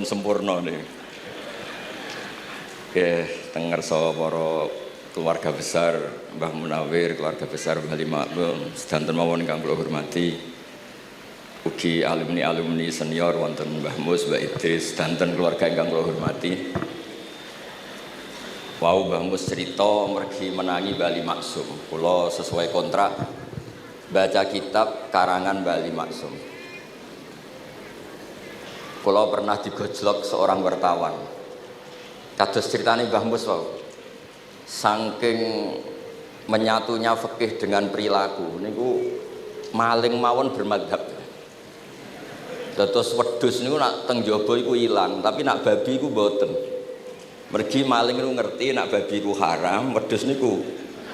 Sempurna nih. Oke, tengerso para keluarga besar Mbah Munawir, keluarga besar Mbah Makmum, sedanten mawon ingkang kula hormati. Ugi alumni senior wonten Mbah Mus, Mbah Idris, sedanten keluarga ingkang kula hormati. Wau Mbah Mus cerita mergi menangi Bali Maksum. Kula sesuai kontrak baca kitab karangan Bali Maksum. Kalau pernah digojlok seorang wartawan, kados ceritanya Mbah Mus wau, saking menyatunya fikih dengan perilaku, niku maling mawon bermadhab. Dados wedhus niku nak teng jaba iku ilang, tapi nak babi iku mboten. Mergi maling niku ngerti nak babi iku haram, wedhus niku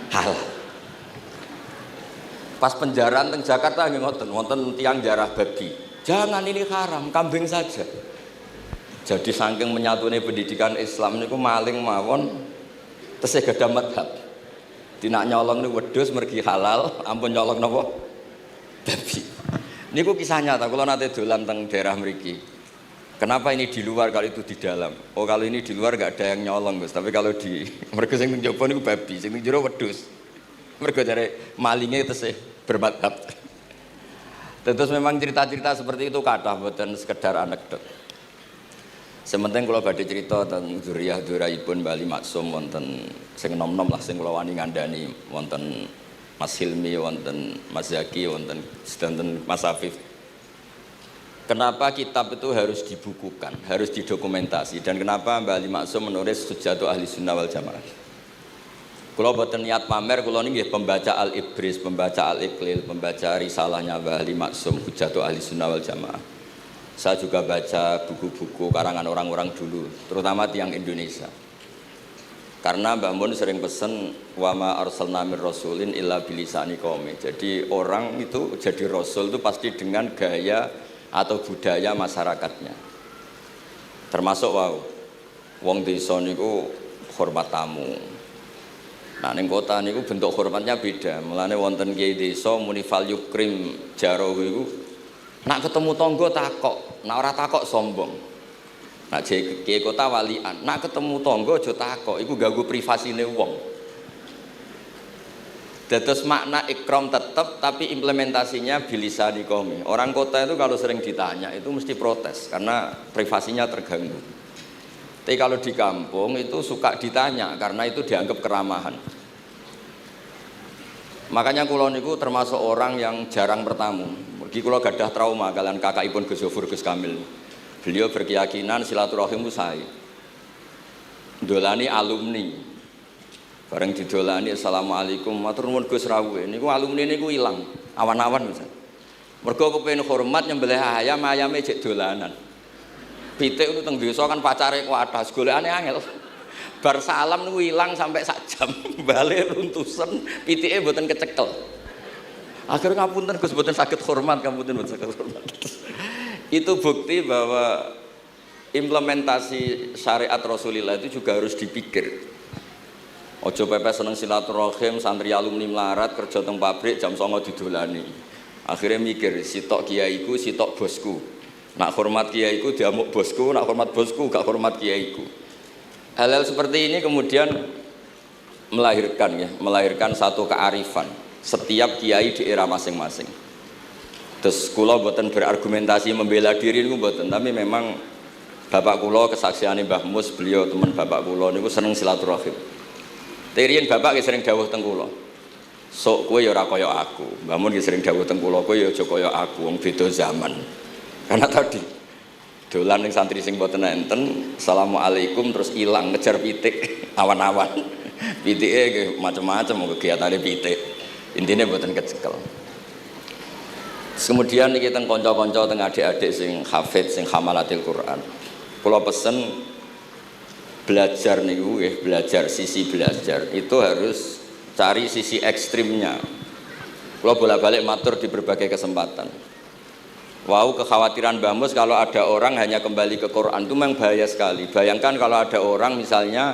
halal. Pas penjaraan teng Jakarta nggih ngoten, wonten tiyang jarah babi. Jangan, ini haram, kambing saja. Jadi saking menyatunya pendidikan Islam niku maling mawon tesih gadah madhab. Dinak nyolong niku wedhus mergi halal, ampun nyolong napa? Babi. Niku kisah nyata, kula nate dolan teng daerah mriki. Kenapa ini di luar kalau itu di dalam? Oh, kalau ini di luar enggak ada yang nyolong, Gus. Tapi kalau di mergo sing njaba niku babi, sing njero wedhus. Mergo jare malinge tesih bermadhab. Terus memang cerita-cerita seperti itu kathah mboten sekedar anekdot. Sementing kula badhe cerita tentang dzurriyyah-dzurriyyahipun Bali Maksum wonten sing enom-enom lah sing kula wani ngandani wonten Mas Hilmi, wonten Mas Zaki, wonten sedanten Mas Afif. Kenapa kitab itu harus dibukukan, harus didokumentasi, dan kenapa Bali Maksum menulis Hujjatu Ahli Sunnah wal Jamaah? Kalau boten niat pamer, kalau ini pembaca Al-Ibris, pembaca Al-Iqlil, pembaca risalahnya Bali Maksum, Hujjatu Ahli Sunnah wal Jamaah. Saya juga baca buku-buku karangan orang-orang dulu, terutama tiang Indonesia. Karena Mbah Mun sering pesen wa ma arsalna mir rasulin illa bilisani qaumi. Jadi orang itu jadi rasul itu pasti dengan gaya atau budaya masyarakatnya. Termasuk wong desa niku hormat tamu. Nah, ning kota niku bentuk hormatnya beda. Mulane wonten kiai desa muni fal yukrim jarahu iku nak ketemu tangga takok, nak ora takok sombong. Nak kiai kota walian, nak ketemu tangga aja takok, iku ganggu privasine wong. Dados makna ikram tetep tapi implementasinya bilisani qaumi. Orang kota itu kalau sering ditanya itu mesti protes karena privasinya terganggu. Tapi kalau di kampung itu suka ditanya karena itu dianggap keramahan. Makanya kula niku termasuk orang yang jarang bertamu. Mergi kula gadah trauma kalian kakakipun Gus Yofur Gus Kamil. Beliau berkeyakinan silaturahim itu sae. Ndolani alumni. Bareng didolani assalamualaikum matur nuwun Gus rawuh. Niku alumni niku ilang awan-awan Gus. Mergo kepengin hormat nyembelih ayam, ayame jek dolanan. Pitik itu teng desa kan pacare kuathas golekane angel. Bar salam niku ilang sampai sak jam. Balik runtusen, pitike mboten kecekel. Akhirnya ngapunten Gus mboten saged hormat, ngapunten mboten saged hormat. Itu bukti bahwa implementasi syariat Rasulullah itu juga harus dipikir. Ojo pepe seneng silaturahim, santri alumni melarat kerja teng pabrik jam 09.00 didolani. Akhirnya mikir, sitok kiaiku, sitok bosku. Nak hormat kiaiku diamuk bosku, nak hormat bosku gak hormat kiaiku. Hal-hal seperti ini kemudian melahirkan satu kearifan setiap kiai di era masing-masing. Terus kula mboten berargumentasi membela diri niku mboten, tapi memang bapak kula kesaksiane Mbah Mus, beliau teman bapak kula niku seneng silaturahim. Teriyen bapak sering dawuh teng kula. Sok kowe ya ora kaya aku. Mbah Mun sering dawuh teng kula, kowe ya aja kaya aku, wong beda zaman. Karena tadi dolan ning santri sing mboten enten, assalamualaikum terus ilang ngejar pitik awan-awan. Pitike nggih macam-macam kegiatane pitik. Intine mboten kecekel. Kemudian niki teng kanca-kanca teng adik-adik sing hafid sing hamalatil Quran. Kula pesen belajar niku nggih, belajar sisi belajar itu harus cari sisi ekstrimnya. Kula bolak-balik matur di berbagai kesempatan. Wow, kekhawatiran Mbah Mus kalau ada orang hanya kembali ke Quran itu memang bahaya sekali. Bayangkan kalau ada orang misalnya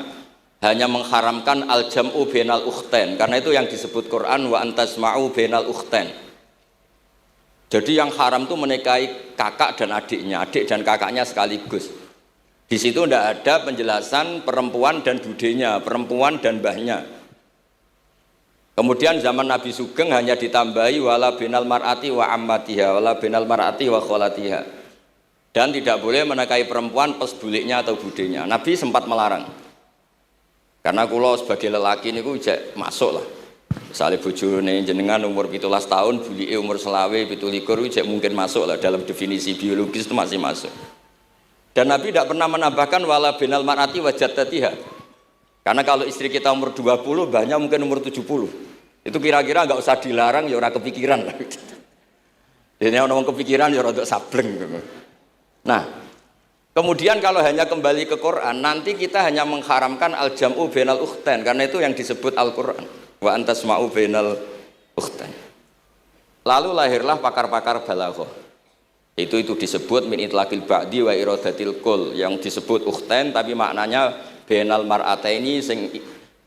hanya mengharamkan al-jam'u bainal ukhtain, karena itu yang disebut Quran wa antasma'u bainal ukhtain. Jadi yang haram itu menikahi kakak dan adiknya, adik dan kakaknya sekaligus. Di situ tidak ada penjelasan perempuan dan budenya, perempuan dan mbahnya. Kemudian zaman Nabi Sugeng hanya ditambahi wala binal mar'ati wa ammatiha, wala binal mar'ati wa kholatiha. Dan tidak boleh menikahi perempuan pas buliknya atau budenya. Nabi sempat melarang. Karena kula sebagai lelaki niku jek masuk lah. Misalnya bojone jenengan umur 17 tahun, bulike umur selawe 17 jek mungkin masuk lah dalam definisi biologis itu masih masuk. Dan Nabi tidak pernah menambahkan wala binal mar'ati wa jaddatiha. Karena kalau istri kita umur 20, banyak mungkin umur 70. Itu kira-kira enggak usah dilarang ya ora kepikiran. Jadi orang kepikiran ya rada sableng. Nah, kemudian kalau hanya kembali ke Quran, nanti kita hanya mengharamkan al-jam'u bainal ukhtain karena itu yang disebut Al-Quran. Wa antasma'u bainal ukhtain. Lalu lahirlah pakar-pakar balaghah. Itu disebut min itlaqil ba'di wa iradatil kul, yang disebut ukhtain tapi maknanya bainal mar'ataini sing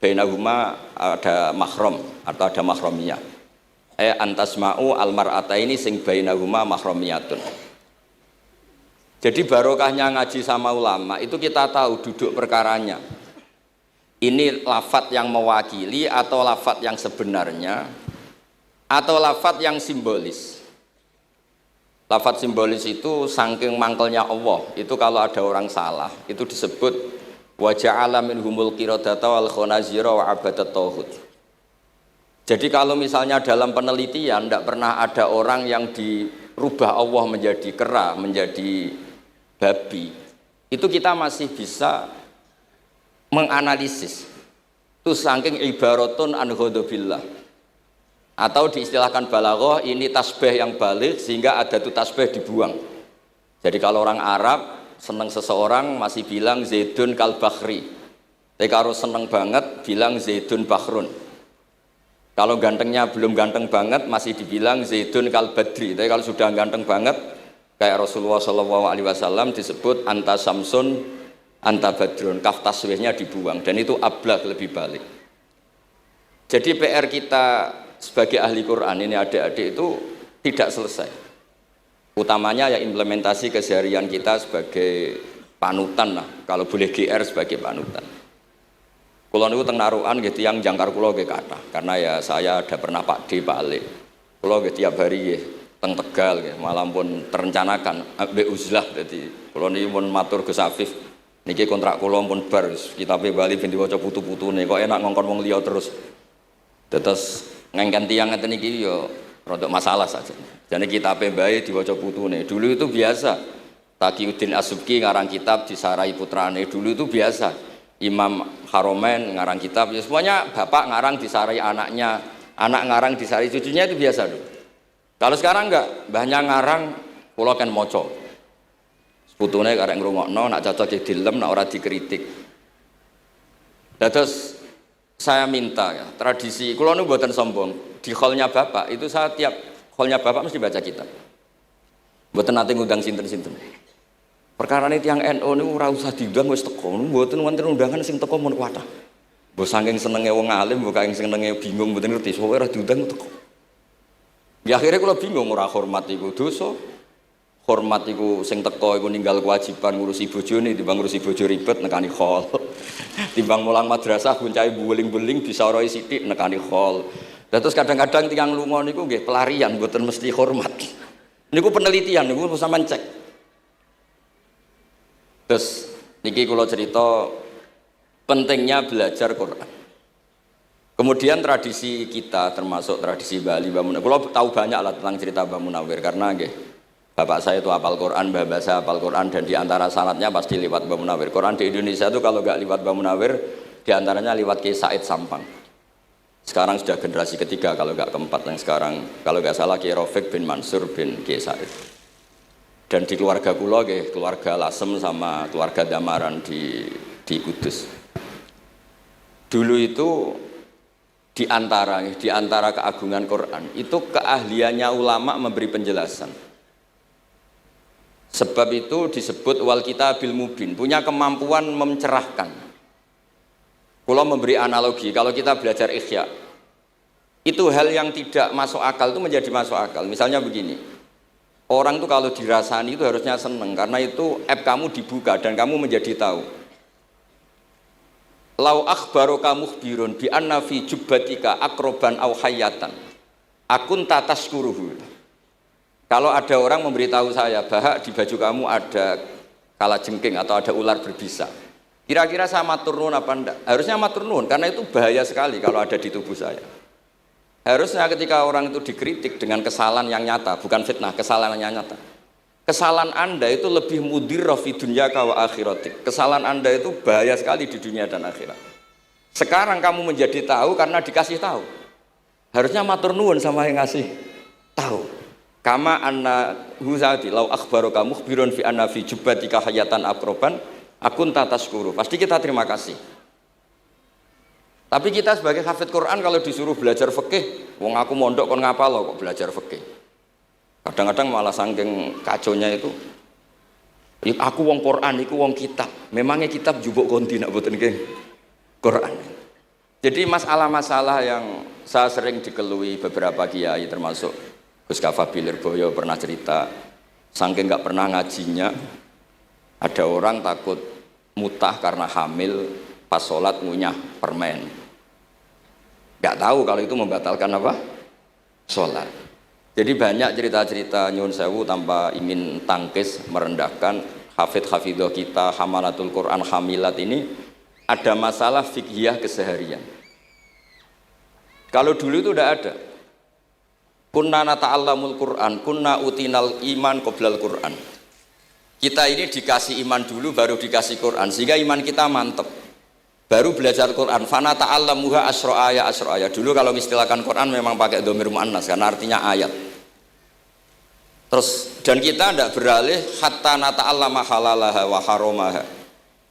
bainahuma ada mahram atau ada mahramiyah. Antasma'u al mar'ataini sing bainahuma mahramiyatun. Jadi barokahnya ngaji sama ulama itu kita tahu duduk perkaranya. Ini lafadz yang mewakili atau lafadz yang sebenarnya atau lafadz yang simbolis. Lafadz simbolis itu saking mangkelnya Allah. Itu kalau ada orang salah itu disebut wa ja'ala minhumul qiradata wal khanazira wa abadat tauhid. Jadi kalau misalnya dalam penelitian tidak pernah ada orang yang dirubah Allah menjadi kera, menjadi babi, itu kita masih bisa menganalisis. Itu saking ibaratun an ghadabillah. Atau diistilahkan balaghah, ini tasbih yang balik sehingga ada tuh tasbih dibuang. Jadi kalau orang Arab senang seseorang masih bilang Zaidun kal bakhri. Tapi kalau senang banget bilang Zaidun bakhrun. Kalau gantengnya belum ganteng banget masih dibilang Zaidun kal badri. Tapi kalau sudah ganteng banget kayak Rasulullah SAW disebut anta samsun anta badrun. Kaf tasbihnya dibuang dan itu ablaq lebih balik. Jadi PR kita sebagai ahli Quran ini adik-adik itu tidak selesai. Utamanya ya implementasi keseharian kita sebagai panutan lah, kalau boleh GR sebagai panutan. Kulo niku teng Narukan nggih tiyang jangkar kulo nggih kathah, karena ya saya ada pernah Pak D Pak Ale. Kulo nggih tiap hari nggih teng Tegal nggih, malam pun terencanakan ambek uzlah dadi kulo niki mun matur Gus Afif niki kontrak kulo pun bar kitabe Bali ben diwaca putu-putune kok enak ngongkon wong liya terus. Terus ngengken tiyang ngeten iki ya rodok masalah saja. Jadi kitab bae diwaca putune. Dulu itu biasa. Taqiyuddin As-Subki ngarang kitab disarai putrane. Dulu itu biasa. Imam Haromen ngarang kitab. Ya semuanya bapak ngarang disarai anaknya, anak ngarang disarai cucunya itu biasa dulu. Kalau sekarang enggak, mbahnya ngarang kula kan maca. Putune karek ngrungokno, nak cocok dilem, nak ora dikritik. Terus saya minta ya, tradisi kula niku mboten sombong. Di hallnya bapak itu saya tiap hallnya bapak mesti baca kitab. Mboten nate ngundang sinten-sinten. Perkara ini tiang NU niku ora usah diundang wis teko. Mboten wonten undangan sing teko mun kuwatah. Mbok saking senenge wong alim, mbok saking senenge bingung mboten ngerti sowe ora diundang teko. Ya akhirnya kula bingung ora hormat iku dosa. Hormat iku sing teko iku ninggal kewajiban ngurusi bojone timbang ngurusi bojo ribet nekani hall. Timbang mulang madrasah kuncai beling-beling bisa roi sithik nekani hall. Terus kadang-kadang tiang lunga niku nggih pelarian mboten mesti hormat. Niku penelitian niku sampean cek. Terus niki kula cerita pentingnya belajar Quran. Kemudian tradisi kita termasuk tradisi Bali Mbah Munawir. Kula tahu banyak lah tentang cerita Mbah Munawir karena nggih bapak saya itu hafal Quran, mbah saya hafal Quran dan diantara sanadnya pasti lewat Mbah Munawir. Quran di Indonesia itu kalau nggak lewat Mbah Munawir diantaranya lewat Kiai Said Sampang. Sekarang sudah generasi ketiga kalau nggak keempat yang sekarang kalau nggak salah Kiai Rafiq bin Mansur bin Kiai Said. Dan di keluarga kula nggih, keluarga Lasem sama keluarga Damaran di Kudus. Dulu itu di antara keagungan Quran itu keahliannya ulama memberi penjelasan. Sebab itu disebut wal kitabil mubin, punya kemampuan mencerahkan. Kula memberi analogi, kalau kita belajar Ihya, itu hal yang tidak masuk akal itu menjadi masuk akal. Misalnya begini, Orang tuh kalau dirasani itu harusnya seneng karena itu app kamu dibuka dan kamu menjadi tahu. Lau akhbaru kamu birun bi anna fi jubbatika akroban au hayatan. Akun tatas kuruhu. Kalau ada orang memberitahu saya bahwa di baju kamu ada kalajengking atau ada ular berbisa, kira-kira saya matur nuwun apa enggak? Harusnya matur nuwun karena itu bahaya sekali kalau ada di tubuh saya. Harusnya ketika orang itu dikritik dengan kesalahan yang nyata, bukan fitnah, kesalahan yang nyata. Kesalahan Anda itu lebih mudirrah fi dunyaka wa akhiratik. Kesalahan Anda itu bahaya sekali di dunia dan akhirat. Sekarang kamu menjadi tahu karena dikasih tahu. Harusnya matur nuwun sama yang ngasih tahu. Kama anna huzati lau akhbaraka mukhbirun fi anna fi jubbatika hayatan akroban akun tataskuru. Pasti kita terima kasih. Tapi kita sebagai hafid Quran kalau disuruh belajar fikih, wong aku mondok kon ngapal lo kok belajar fikih. Kadang-kadang malah saking kaconya itu, aku wong Quran, iku wong kitab. Memangnya kitab jubuk konti nak boten nggih Quran. Jadi masalah-masalah yang saya sering dikelui beberapa kiai termasuk Gus Kafabi Lirboyo pernah cerita, saking nggak pernah ngajinya, ada orang takut mutah karena hamil pas sholat ngunyah permen. Nggak tahu kalau itu membatalkan apa? Sholat. Jadi banyak cerita-cerita nyun sewu tanpa ingin tangkis merendahkan hafidh-hafidhah kita, hamalatul Quran, hamilat ini ada masalah fiqhiyah keseharian. Kalau dulu itu udah ada. Kunna nata'allamul Quran, kunna utinal iman qoblal Quran. Kita ini dikasih iman dulu baru dikasih Quran sehingga iman kita mantep. Baru belajar Quran, fana ta'allamuha asra ayat. Dulu kalau istilahkan Quran memang pakai dhamir muannas karena artinya ayat. Terus dan kita tidak beralih hatta nata'allama halalaha wa haramaha.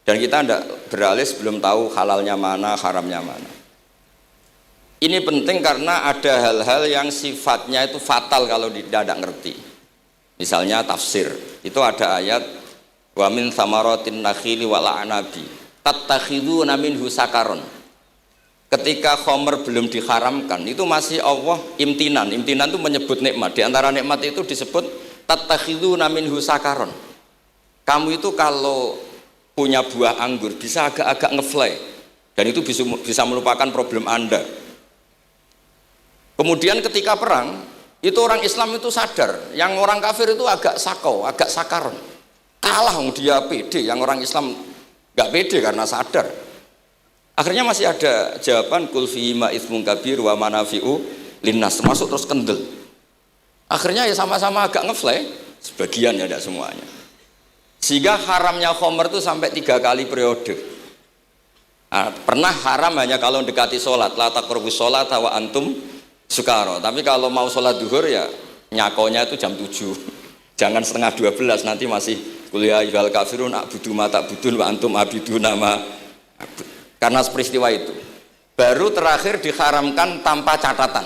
Dan kita tidak beralih sebelum tahu halalnya mana, haramnya mana. Ini penting karena ada hal-hal yang sifatnya itu fatal kalau tidak ngerti. Misalnya tafsir, itu ada ayat wa min thamaratin nakhili wal a'nabi tattakhiduna minhu sakaron. Ketika khomer belum diharamkan, itu masih Allah imtinan. Imtinan itu menyebut nikmat. Di antara nikmat itu disebut tattakhiduna minhu sakaron. Kamu itu kalau punya buah anggur bisa agak-agak ngefly dan itu bisa melupakan problem Anda. Kemudian ketika perang, itu orang Islam itu sadar, yang orang kafir itu agak sakau, agak sakaron. Kalah dia pede, yang orang Islam nggak pede karena sadar. Akhirnya masih ada jawaban kul fi ma itsmun kabir wa manafi'u linnas, termasuk terus kendel. Akhirnya ya sama-sama agak ngefly, sebagian ya tidak semuanya. Sehingga haramnya khomer itu sampai 3 kali periode. Nah, pernah haram hanya kalau mendekati sholat, la taqrabus sholat wa antum sukaro. Tapi kalau mau sholat duhur ya nyakonya itu jam 7. Jangan setengah 12 nanti masih kuliah ayyuhal kafirun a'budu ma ta'budun wa antum abiduna ma. Karena peristiwa itu baru terakhir diharamkan tanpa catatan.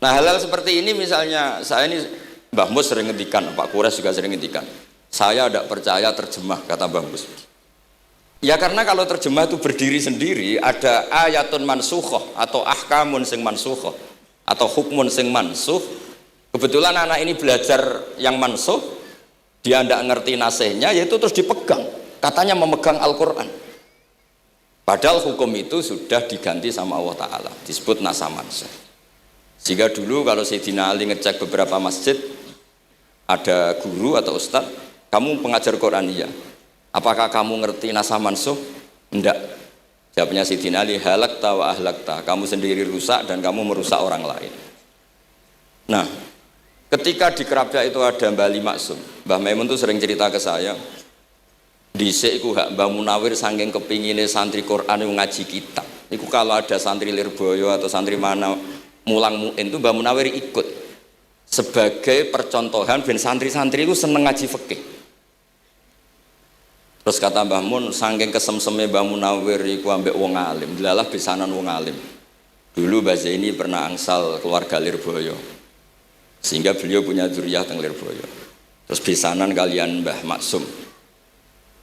Nah hal-hal seperti ini misalnya saya ini Mbah Mus sering ngendikan, Pak Kures juga sering ngendikan, saya tidak percaya terjemah, kata Mbah Mus. Ya karena kalau terjemah itu berdiri sendiri, ada ayatun mansukhoh atau ahkamun sing mansukhoh atau hukmun sing mansuh. Kebetulan anak ini belajar yang mansuh, dia tidak ngerti nasihnya, yaitu terus dipegang, katanya memegang Al-Quran. Padahal hukum itu sudah diganti sama Allah Ta'ala, disebut nasah mansuh. Sehingga dulu kalau Sayyidina Ali ngecek beberapa masjid, ada guru atau ustadz, kamu pengajar Quran iya, apakah kamu ngerti nasah mansuh? Enggak. Jawabnya Sayyidina Ali, halakta wa ahlakta, kamu sendiri rusak dan kamu merusak orang lain. Nah ketika di Kerapia itu ada Mbah Ali Maksum, Mbah Maimun tuh sering cerita ke saya, dhisik iku hak Mbah Munawir saking kepingine santri Quran yang ngaji kitab. Iku kalau ada santri Lirboyo atau santri mana mulang muin itu Mbah Munawir ikut sebagai percontohan ben santri-santri itu seneng ngaji fikih. Terus kata Mbah Mun, saking kesemseme Mbah Munawir iku ambek wong alim, delalah besanan wong alim. Dulu Mbah Zaini pernah angsal keluarga Lirboyo, sehingga beliau punya dzurriyyah teng Lirboyo. Terus besanan kalian Mbah Maksum,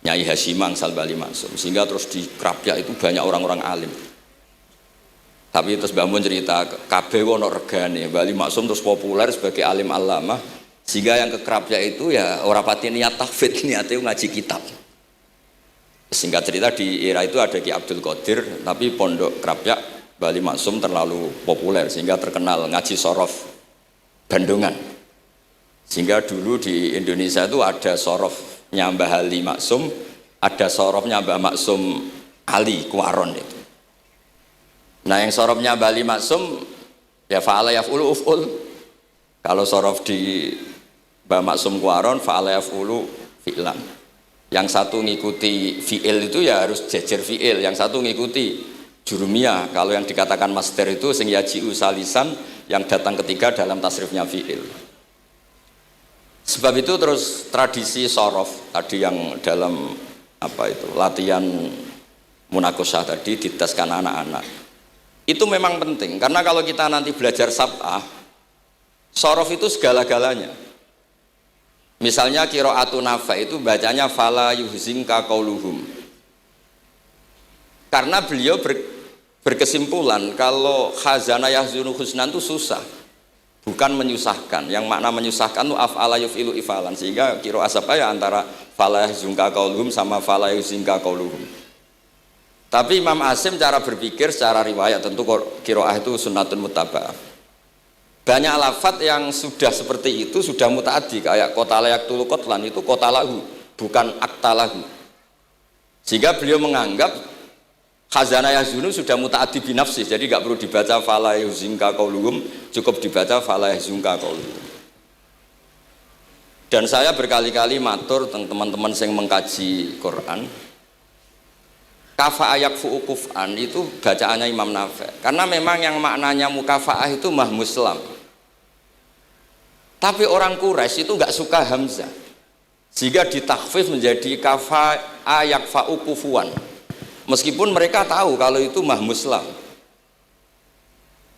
Nyai Hasyimang Salbali Maksum, sehingga terus di Krapyak itu banyak orang-orang alim. Tapi terus Mbah Mun cerita kabeh ono regane, Bali Maksum terus populer sebagai alim alamah, sehingga yang ke Krapyak itu ya ora pati niat tahfidz, niate ngaji kitab. Singkat cerita di era itu ada Ki Abdul Qadir, tapi pondok Krapyak Bali Maksum terlalu populer sehingga terkenal ngaji sorof Bandungan. Sehingga dulu di Indonesia itu ada sorofnya Mbah Ali Maksum, ada sorofnya Mbah Maksum Ali Kuaron itu. Nah yang sorofnya Mbah Ali Maksum ya fa'ala yaf'ulu uf'ul. Kalau sorof di Mbah Maksum Kuaron fa'ala yaf'ulu fi'lan. Yang satu ngikuti fi'il itu ya harus jejer fi'il, yang satu ngikuti jurumiyah. Kalau yang dikatakan master itu sing yaji'u salisan, yang datang ketiga dalam tasrifnya fi'il. Sebab itu terus tradisi sorof tadi yang dalam apa itu latihan munakosah tadi diteskan anak-anak. Itu memang penting karena kalau kita nanti belajar sab'ah, sorof itu segala-galanya. Misalnya qiraatu Nafi' itu bacanya fala yuhzinka qauluhum. Karena beliau berkesimpulan kalau khazana yahzunu husnan itu susah, bukan menyusahkan. Yang makna menyusahkan itu af'ala yuf'ilu ifalan, sehingga qiraat sab'ah ya antara fala yuhzinka qauluhum sama fala yuhzinka qauluhum. Tapi Imam Asim cara berpikir secara riwayat tentu qiraah itu sunnatun muttaba'ah. Banyak lafadz yang sudah seperti itu sudah mutaaddi, kayak qatala yaqtulu qatlan itu qatalahu bukan aktalahu. Sehingga beliau menganggap khazana yahzunu sudah mutaaddi binafsih, jadi enggak perlu dibaca fala yuhzinka qauluhum, cukup dibaca fala yahzunka qauluhum. Dan saya berkali-kali matur tentang teman-teman yang mengkaji Quran, kafa ayak fu'ukuf'an itu bacaannya Imam Nafi', karena memang yang maknanya mukafa'ah itu mah muslam. Tapi orang Quraisy itu enggak suka hamzah, sehingga ditakhfif menjadi kafa ayak fa'ukufuan, meskipun mereka tahu kalau itu mah muslam.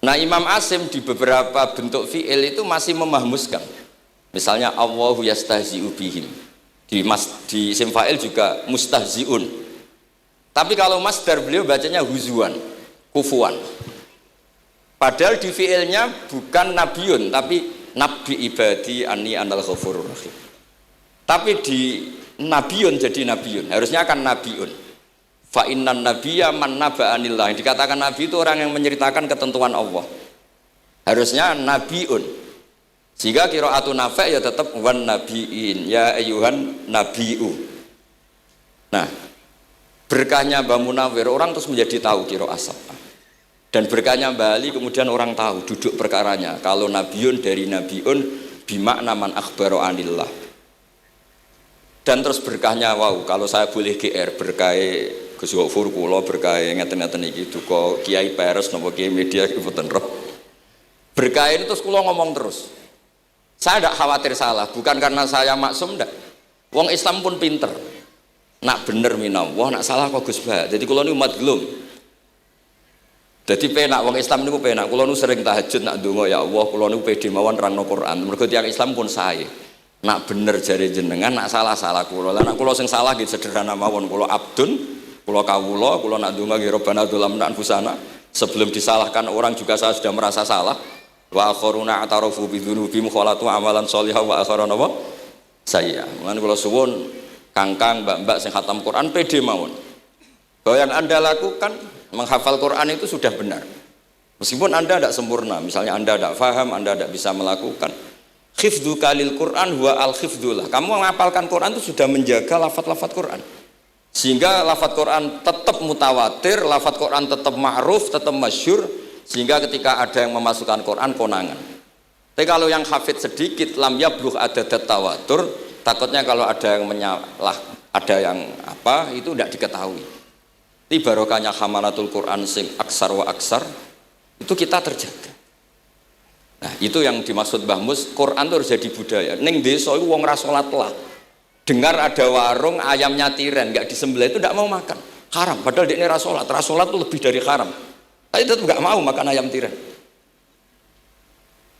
Nah Imam Asim di beberapa bentuk fi'il itu masih memahmuskan, misalnya Allahu yastahzi'u bihim, di isim fa'il juga mustahzi'un. Tapi kalau masdar beliau bacanya huzuan, kufuan. Padahal di fi'ilnya bukan nabiun, tapi nabi ibadi anni anal ghafurur rahim. Tapi di nabiun jadi nabiun, harusnya akan nabiun. Fa innan nabiyya man naba'anillah. Yang dikatakan nabi itu orang yang menceritakan ketentuan Allah. Harusnya nabiun. Sehingga qiraatu Nafi' ya tetap wan nabiin, ya ayyuhan nabiu. Nah, berkahnya Mbah Munawir orang terus menjadi tahu qiraat sab'ah. Dan berkahnya Mbah Ali kemudian orang tahu duduk perkaranya. Kalau nabiun dari nabiun bimakna man akhbaro anillah. Dan terus berkahnya wow, kalau saya boleh GR berkah Gus Ghaffur kula berkah ngeten-ngeten iki duka Kiai Peres napa Kiai Media mboten roh. Berkah ini terus kula ngomong terus. Saya tidak khawatir salah, bukan karena saya maksum ndak. Wong Islam pun pinter. Nak bener minallah, nak salah kok Gus Bah. Jadi kula niku madlum. Jadi penak wong Islam niku penak. Kula niku sering tahajud nak ndonga ya Allah, kula niku pede mawon nerangno Quran. Mergo tiyang Islam pun sae. Nak bener jare jenengan, nak salah kula. Lah nak kula sing salah nggih sederhana mawon. Kula abdun, kula kawula, kula nak ndonga nggih Rabbana dzalamna anfusana. Sebelum disalahkan orang juga saya sudah merasa salah. Wa akharuna atarafu bi dzunubihim khalatu amalan shalihah wa akharuna wa sayya. Mulane kula suwun kangkang mbak-mbak sing khatam Quran pede mawon bahwa yang anda lakukan menghafal Quran itu sudah benar meskipun anda tidak sempurna, misalnya anda tidak faham, anda tidak bisa melakukan khifdhu kalil Quran huwa al khifdullah. Kamu menghafalkan Quran itu sudah menjaga lafaz-lafaz Quran sehingga lafaz Quran tetap mutawatir, lafaz Quran tetap ma'ruf, tetap masyhur, sehingga ketika ada yang memasukkan Quran konangan. Tapi kalau yang hafid sedikit lam yablugh adadat tawatur, takutnya kalau ada yang menyalah, ada yang apa itu tidak diketahui. Ini barokahnya hamalatul Quran sing aksar wa aksar itu kita terjaga. Nah itu yang dimaksud Mbah Mus, Quran itu harus jadi budaya. Ning desa itu wong ra salat lah, dengar ada warung ayamnya tiren nggak disembelih itu tidak mau makan, haram. Padahal dia ini ra salat itu lebih dari haram. Tapi tetap nggak mau makan ayam tiren.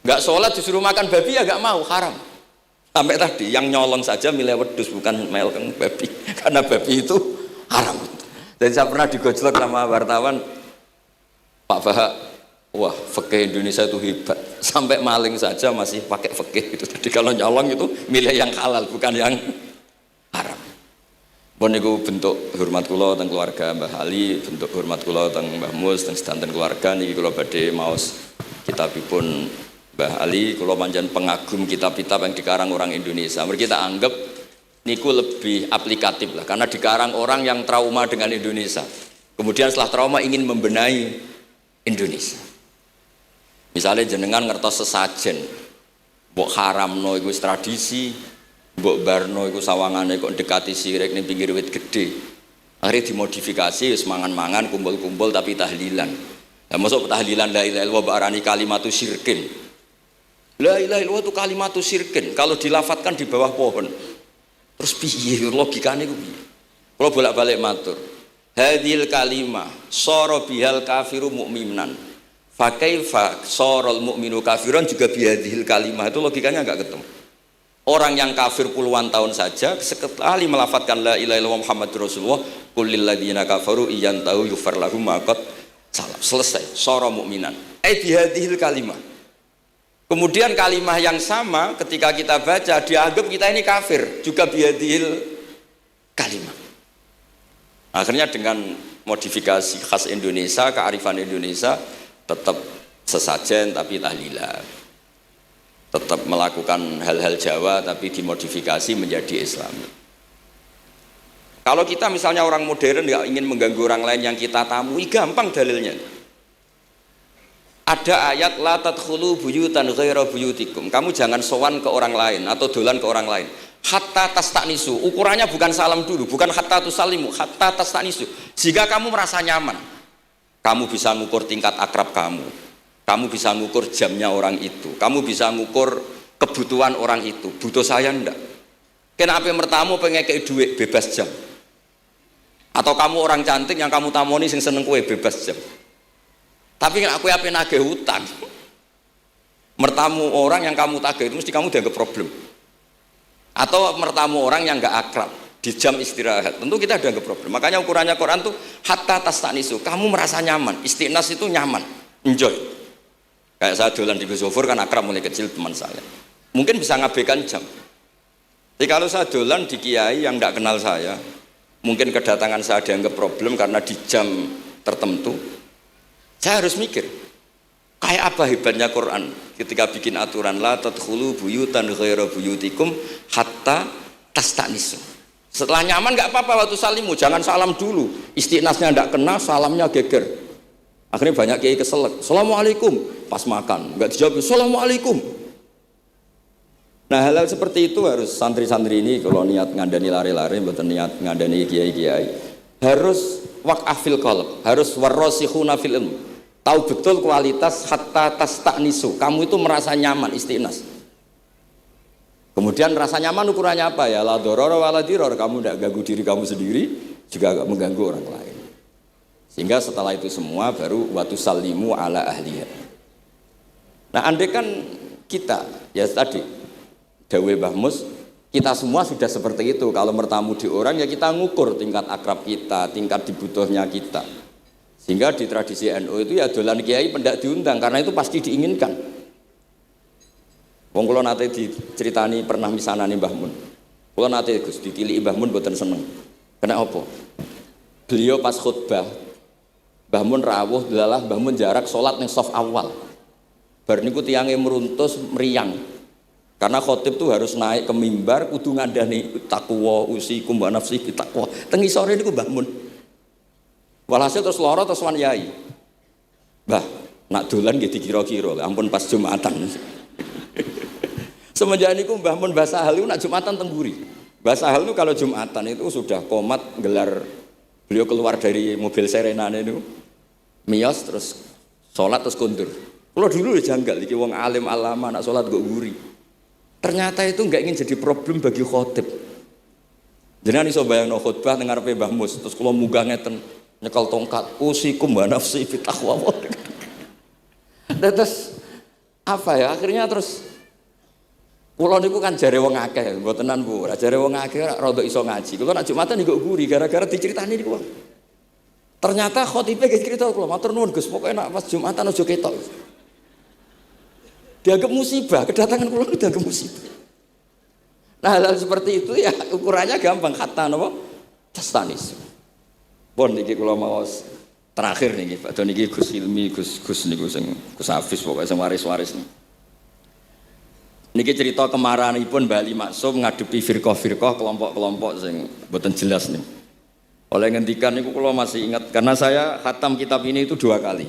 Nggak sholat disuruh makan babi ya nggak mau, haram. Sampai tadi yang nyolong saja milih wedus bukan melkeng babi, karena babi itu haram. Jadi saya pernah digojlok sama wartawan, Pak Bahak, wah fikih Indonesia itu hebat, sampai maling saja masih pakai fikih itu. Jadi kalau nyolong itu milih yang halal bukan yang haram. Pun niku bentuk hormat kula teng keluarga Mbah Ali, bentuk hormat kula teng Mbah Mus teng sedanten keluarga niki kula badhe maos kitabipun Mbah Ali. Kula pancen pengagum kitab-kitab yang dikarang orang Indonesia. Mereka kita anggap niku lebih aplikatif lah karena dikarang orang yang trauma dengan Indonesia. Kemudian setelah trauma ingin membenahi Indonesia. Misalnya jenengan ngertos sesajen, mbok haramno iku tradisi, mbok barno iku sawangane kok dekati sirik ning pinggir wit gede. Akhirnya dimodifikasi wis mangan-mangan kumpul-kumpul tapi tahlilan. Lah mosok tahlilan la ilaha illallah barani kalimatu syirkin. La ilaha illallah itu kalimatu syirkin kalau dilafatkan di bawah pohon. Terus piye logikane ku piye? Kalau bolak-balik matur. Hadhil kalimah sara bihal kafiru mu'minan. Fa kaifa saral mu'minu kafiran juga bihadhil kalimah. Itu logikanya enggak ketemu. Orang yang kafir puluhan tahun saja sekali melafatkan la ilaha illallah Muhammadur Rasulullah qul lil ladzina kafaru iyantahu yufar lahum ma qad salam. Selesai, sara mu'minan. Bihadhil kalimah. Kemudian kalimah yang sama ketika kita baca dianggap kita ini kafir juga bihadhil kalimah. Akhirnya dengan modifikasi khas Indonesia, kearifan Indonesia tetap sesajen tapi tahlilan. Tetap melakukan hal-hal Jawa tapi dimodifikasi menjadi Islami. Kalau kita misalnya orang modern nggak ingin mengganggu orang lain yang kita tamui, gampang dalilnya. Ada ayat la tadkhulu buyutan ghaira buyutikum. Kamu jangan sowan ke orang lain atau dolan ke orang lain. Hatta tastanisu. Ukurannya bukan salam dulu, bukan hatta tusalimu, hatta tastanisu. Jika kamu merasa nyaman, kamu bisa mengukur tingkat akrab kamu. Kamu bisa mengukur jamnya orang itu. Kamu bisa mengukur kebutuhan orang itu. Butuh saya enggak? Kenapa mertamu pengen kayak duit bebas jam? Atau kamu orang cantik yang kamu tamoni sing seneng kue bebas jam? Tapi aku apa nagih hutang? Mertamu orang yang kamu tagih itu mesti kamu dianggap problem. Atau mertamu orang yang enggak akrab di jam istirahat, tentu kita dianggap problem. Makanya ukurannya Quran tuh hatta tastanisu. Kamu merasa nyaman. Istiqnas itu nyaman, enjoy. Kayak saya dolan di Gusofur kan akrab mulai kecil teman saya. Mungkin bisa ngabaikan jam. Jadi kalau saya dolan di kiai yang tidak kenal saya, mungkin kedatangan saya dianggap problem karena di jam tertentu. Saya harus mikir, kayak apa hebatnya Quran ketika bikin aturan la tadkhulu buyutan ghaira buyutikum hatta tastanisu. Setelah nyaman nggak apa-apa waktu salimu, jangan salam dulu. Istiqnasnya tidak kena, salamnya geger. Akhirnya banyak kiai keselak. Assalamualaikum pas makan, nggak dijawab. Assalamualaikum. Nah hal-hal seperti itu harus santri-santri ini kalau niat ngandani lari-lari, bukan niat ngandani kiai-kiai, harus waqafil qalb, harus warrasikhuna fil ilm. Tahu betul kualitas hatta tastanisu. Kamu itu merasa nyaman istiqnas. Kemudian rasa nyaman ukurannya apa ya? La dororo wala diror. Kamu tidak ganggu diri kamu sendiri, juga gak mengganggu orang lain. Sehingga setelah itu semua baru watu salimu ala ahliya. Nah andai kan kita, ya tadi dawe Mbah Mus, kita semua sudah seperti itu. Kalau bertamu di orang ya kita ngukur tingkat akrab kita, tingkat dibutuhnya kita. Sehingga di tradisi NU itu ya dolan kiai pendak diundang karena itu pasti diinginkan. Wong kula nate diceritani pernah misanani Mbah Mun. Kula nate Gus ditiliki Mbah Mun mboten seneng. Kena apa? Beliau pas khutbah Mbah Mun rawuh delalah Mbah Mun jarak salat ning saf awal. Bar niku tiyange meruntus meriang. Karena khotib tuh harus naik ke mimbar kudu ngandani takwa usikum wa nafsi bitakwa. Teng isore niku Mbah Mun. Walhasil terus loro terus wan yai. Mbah, nak dolan nggih dikira-kira, ampun pas Jumatan. Semenjak niku Mbah Mun Basahal niku nak Jumatan teng mburi. Basahal niku kalau Jumatan itu sudah komat gelar. Beliau keluar dari mobil serenane itu, miyos terus sholat terus kundur. Kalau dulu janggal, iki wong alim alama nak sholat kok guri. Ternyata itu nggak ingin jadi problem bagi khotib. Jenengan iso bayangno khutbah teng ngarepe Mbah Mus, terus kula munggah ngeten nyekel tongkat, usikum wa nafsi fi taqwa. Terus apa ya? Akhirnya terus kula niku kan jare wong akeh, mbotenan Bu. Jare wong akeh rada iso ngaji. Kula nak Jumatan niku guri gara-gara diceritani niku. Ternyata khotibnya cerita kula, matur nuwun Gus, pokoke nek pas Jumatan aja ketok. Dianggap musibah, kedatangan kula dianggap musibah. Nah, hal seperti itu ya ukurannya gampang, kata napa? Tastanis. Pun niki kula maos terakhir niki Pak Don niki Gus Ilmi, Gus niku sing Gus Hafiz pokoke sing waris-waris niki. Niki cerita kemarahanipun Mbah Ali Maksum ngadepi firqah-firqah kelompok-kelompok sing mboten jelas nih. Oleh ngendikan niku kula masih ingat karena saya khatam kitab ini itu 2 kali.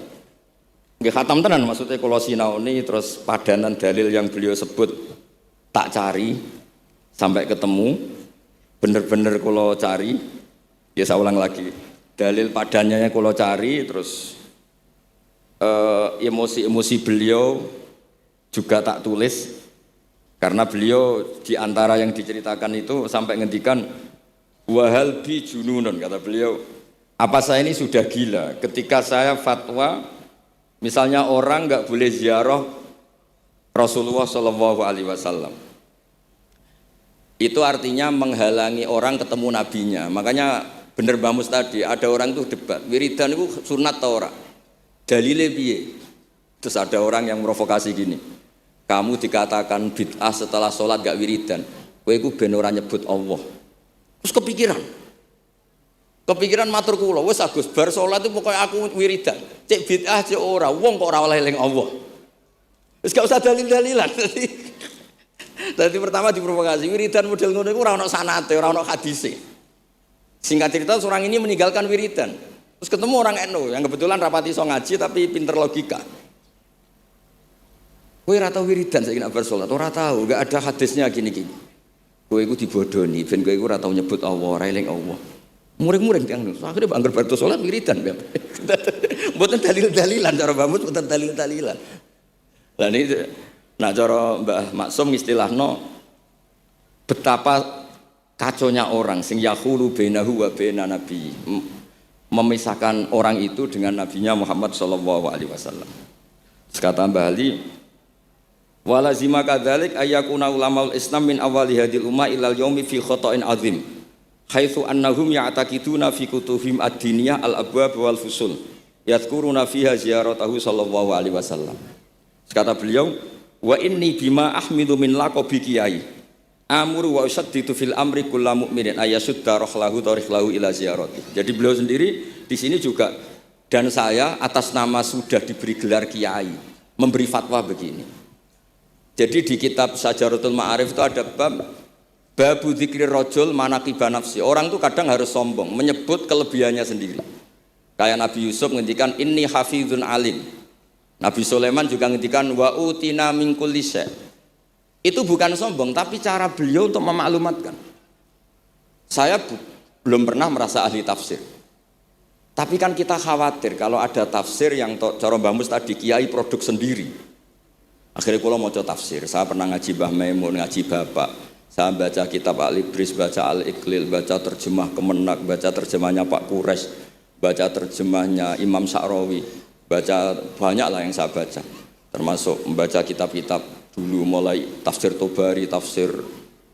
Nggih khatam tenan maksudnya kula sinaoni terus padanan dalil yang beliau sebut tak cari sampai ketemu bener-bener kula cari ya saya ulang lagi dalil padannya kula cari terus emosi-emosi beliau juga tak tulis karena beliau di antara yang diceritakan itu sampai ngendikan wahal bi jununun kata beliau apa saya ini sudah gila ketika saya fatwa misalnya orang nggak boleh ziarah Rasulullah Shallallahu Alaihi Wasallam itu artinya menghalangi orang ketemu nabinya. Makanya bener Mbah Mus tadi ada orang tuh debat wiridan itu sunat atau ora dalile piye terus ada orang yang provokasi gini kamu dikatakan bid'ah setelah sholat gak wiridan kowe iku ben ora nyebut Allah terus kepikiran matur kula wis Agus bar sholat itu pokoknya aku wiridan cek bid'ah cek ora wong kok ora oleh eling Allah wis gak usah dalil-dalilan. Tadi pertama diprovokasi wiridan model ngono iku ora ono sanate, ora ono hadise. Singkat cerita seorang ini meninggalkan wiridan. Terus ketemu orang NU yang kebetulan rapati iso ngaji tapi pinter logika. Kowe ora tau wiridan saiki nek bar salat, ora tau, enggak ada hadisnya gini-gini. Kowe iku dibodoni, ben kowe iku ora tau nyebut Allah, ora eling Allah. Muring-muring tiyang niku. Akhire anggar bar salat wiridan. Mboten dalil-dalilan cara Mbah Mus, mboten dalil-dalilan. Lah niki nah cara Mbah Maksum istilahno betapa kaconya orang sing yahulu bainahu wa baina nabi memisahkan orang itu dengan nabinya Muhammad sallallahu alaihi wasallam. Kata Mbah Ali walazima kadzalik ayyakuna ulamaul Islam min awali hadil umma ilal yaumi fi khata'in azim haitsu annahum ya'taqiduna fi kutubihim ad-diniyah al-abwab wal fusul yadhkuruna fiha ziyaratahu sallallahu alaihi wasallam. Kata beliau wa inni bima ahmidu min laqabi kiai amuru wa usaddidu fil amri kullu mu'minin ayasudda rahlahu tariklahu ila ziyarati. Jadi beliau sendiri di sini juga dan saya atas nama sudah diberi gelar kiai memberi fatwa begini. Jadi di kitab Sajaratul Ma'arif itu ada babu dzikri rajul manaqiba nafsi. Orang tuh kadang harus sombong menyebut kelebihannya sendiri. Kayak Nabi Yusuf ngendikan inni hafizun alim. Nabi Sulaiman juga ngendikan wa utina min kulli syai'. Itu bukan sombong tapi cara beliau untuk memaklumatkan. Saya belum pernah merasa ahli tafsir. Tapi kan kita khawatir kalau ada tafsir yang cara Mbah Mus tadi kiai produk sendiri. Akhirnya kalau mau tafsir, saya pernah ngaji Mbah Maimun, ngaji Bapak. Saya baca kitab Al-Ibris, baca Al-Iqlil, baca terjemah Kemenak, baca terjemahnya Pak Quraisy, baca terjemahnya Imam Sa'rawi. Baca banyak lah yang saya baca, termasuk membaca kitab-kitab dulu mulai tafsir Tobari, tafsir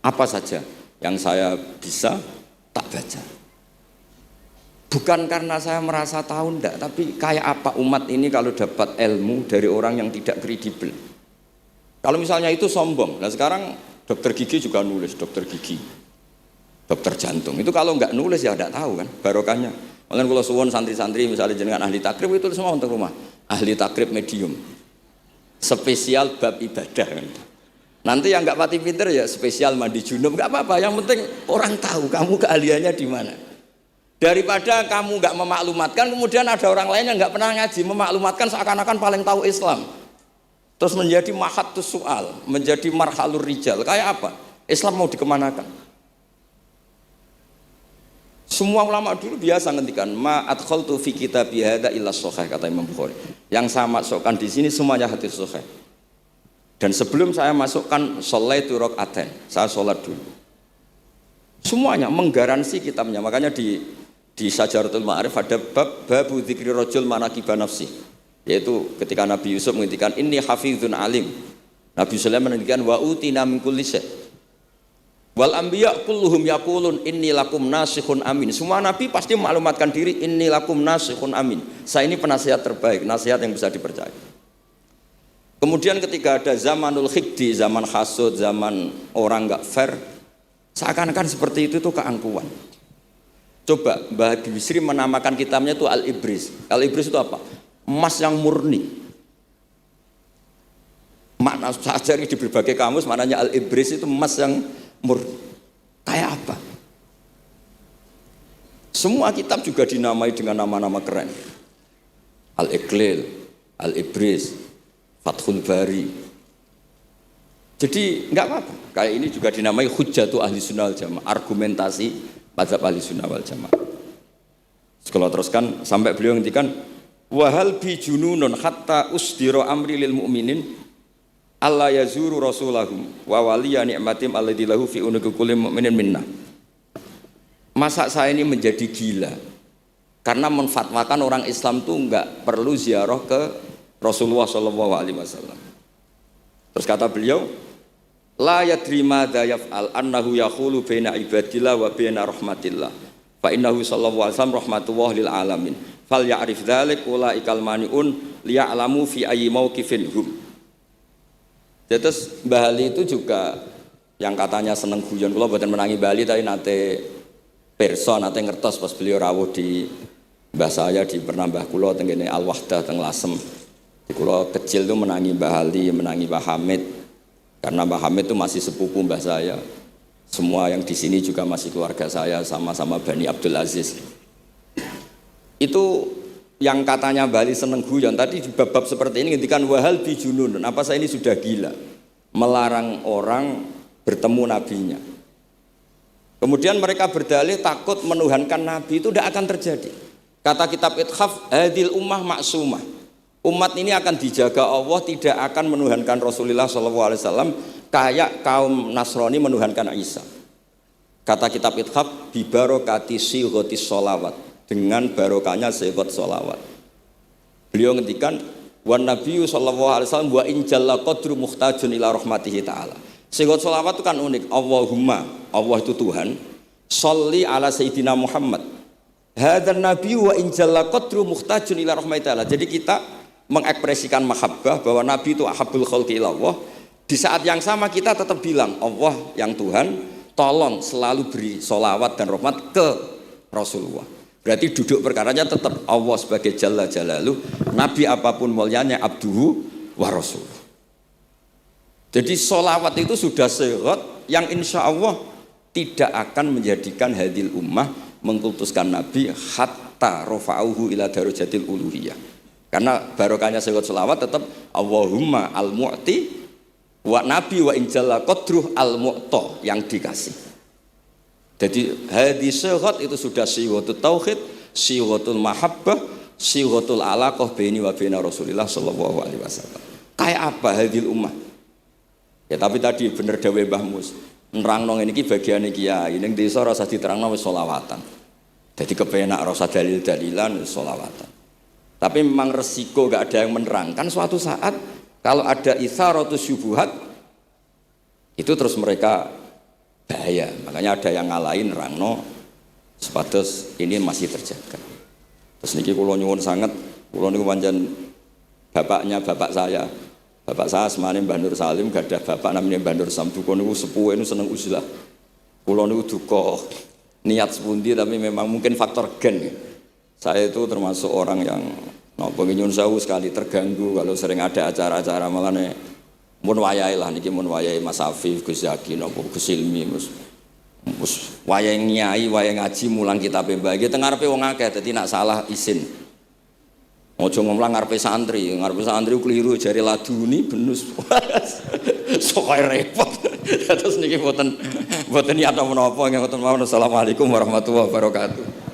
apa saja yang saya bisa tak baca. Bukan karena saya merasa tahu enggak, tapi kayak apa umat ini kalau dapat ilmu dari orang yang tidak kredibel. Kalau misalnya itu sombong, nah sekarang dokter gigi juga nulis, dokter gigi, dokter jantung, itu kalau enggak nulis ya enggak tahu kan barokahnya. Makanya kalau suwon santri-santri misalnya jenengan ahli takrib itu semua untuk rumah ahli takrib medium spesial bab ibadah kan. Nanti yang nggak pati pinter ya spesial mandi junub nggak apa-apa, yang penting orang tahu kamu keahliannya di mana. Daripada kamu nggak memaklumatkan kemudian ada orang lain yang nggak pernah ngaji memaklumatkan seakan-akan paling tahu Islam terus menjadi mahatus soal, menjadi marhalur rijal. Kayak apa? Islam mau dikemanakan? Semua ulama dulu biasa ngendikan ma adkhaltu fi kitabi hadza illa sahih kata Imam Bukhari. Yang saya masukkan di sini semuanya hadis sahih. Dan sebelum saya masukkan sholaitu rakaatain, saya sholat dulu. Semuanya menggaransi kitabnya. Makanya di Sajaratul Ma'arif ada babu dzikri rajul manaqiba nafsi. Yaitu ketika Nabi Yusuf menghentikan inni hafizun alim. Nabi Sulaiman menghentikan wa utina min kulli syai'. Wal anbiya kulluhum yaqulun inni lakum nasikhun amin. Semua nabi pasti maklumatkan diri inni lakum nasikhun amin. Saya ini penasihat terbaik, nasihat yang bisa dipercaya. Kemudian ketika ada zamanul khiddi, zaman hasud, zaman orang enggak fair, seakan-akan seperti itu tuh keangkuhan. Coba Mbah Bisri menamakan kitabnya itu Al-Ibris. Al-Ibris itu apa? Emas yang murni. Makna saya cari di berbagai kamus, maknanya Al-Ibris itu emas yang murni. Kayak apa? Semua kitab juga dinamai dengan nama-nama keren. Al-Iqlil, Al-Ibris, Fathul Bari. Jadi enggak apa-apa. Kayak ini juga dinamai Hujjatu Ahli Sunnah wal Jamaah, argumentasi mazhab Ahli Sunnah wal Jamaah. Kalau teruskan sampai beliau ngendikan wahal bi jununun hatta usdira amri lil mu'minin Allah yazuru rasulahum wa waliya ni'matim alladzi lahu fi unuqi kulli mu'minin minna. Masa saya ini menjadi gila karena menfatwakan orang Islam tuh enggak perlu ziarah ke Rasulullah sallallahu alaihi wasallam. Terus kata beliau, la yadri ma yaf'al annahu yaqulu baina ibadillah wa baina rahmatillah. Fa innahu sallallahu alaihi wasallam rahmatullah lil alamin. Fal ya'rif dzalik ulaikal maniun liya'lamu fi ayyi mauqifin hum. Terus Mbah Ali itu juga yang katanya seneng guyon, kula mboten menangi Mbah Ali tapi nate pirsa nate ngertos pas beliau rawuh di mbah saya di Pernambah kula teng kene Al Wahdah teng Lasem. Di kula kecil tuh menangi Mbah Ali, menangi Mbah Hamid. Karena Mbah Hamid itu masih sepupu mbah saya. Semua yang di sini juga masih keluarga saya, sama-sama Bani Abdul Aziz. Itu yang katanya Bali seneng guyon tadi di bab-bab seperti ini ngendikan wahal bijunun. Apa saya ini sudah gila melarang orang bertemu nabinya. Kemudian mereka berdalih takut menuhankan nabi itu tidak akan terjadi. Kata kitab Ithaf, hadil ummah maksumah. Umat ini akan dijaga Allah, tidak akan menuhankan Rasulullah SAW kayak kaum Nasrani menuhankan Isa. Kata kitab Ithaf, bibarokati sighotis sholawat, dengan barokahnya sighat sholawat. Beliau ngendikan, wan nabiyyu sallallahu alaihi wasallam wa in jalla qadru muhtajun ila rahmatihi ta'ala. Sighat sholawat itu kan unik. Allahumma, Allah itu Tuhan, sholli ala sayyidina Muhammad. Hadan nabiyyu wa in jalla qadru muhtajun ila rahmatihi ta'ala. Jadi kita mengekspresikan mahabbah bahwa Nabi itu ahabbul khalqi ilallah. Di saat yang sama kita tetap bilang Allah yang Tuhan, tolong selalu beri sholawat dan rahmat ke Rasulullah. Berarti duduk perkaranya tetap Allah sebagai Jalla Jalaluh, Nabi apapun mulianya abduhu wa rasuluh. Jadi sholawat itu sudah sehat yang insya Allah tidak akan menjadikan hadil ummah mengkultuskan Nabi hatta rofa'uhu ila darajatil uluhiyah. Karena barokahnya sehat sholawat tetap Allahumma al-mu'ti wa nabi wa injalla qadruh al-mu'ta yang dikasih. Jadi hadis sehat itu sudah siwatul tauhid, siwatul mahabbah, siwatul alaqah baini wa baina Rasulillah sallallahu alaihi wasallam. Kayak apa hadil ummah? Ya tapi tadi bener dawuh Mbah Mus. Nerangno ngene iki bagiane kiai ning desa rasa diterangno wis selawatan. Jadi kepenak rasa dalil-dalilan selawatan. Tapi memang resiko gak ada yang menerangkan suatu saat kalau ada itsaratus syubhat itu terus mereka bahaya. Makanya ada yang ngalahin rangno sepatus ini masih terjaga. Terus niki kula nyuwun sangat, kula niku pancen bapaknya bapak saya. Bapak saya semane Mbah Nur Salim gadah bapak namanya Mbah Nur Sam. Duka niku sepuhe niku seneng uzlah. Kula niku duka niat sepundi tapi memang mungkin faktor gen. Saya itu termasuk orang yang napa nyuwun sewu sekali terganggu kalau sering ada acara-acara malane mun wayahe lah niki mun wayahe Mas Afif, Gus Zaki napa Gus Ilmi mus wayahe nyai, wayahe ngaji mulang kitabe Mbah iki teng ngarepe wong akeh dadi nak salah izin. Ojo ngomong ngarepe santri keliru jari laduni benus. Sok repot. Terus niki mboten niat menapa nggih ngoten mawon. Assalamualaikum warahmatullahi wabarakatuh.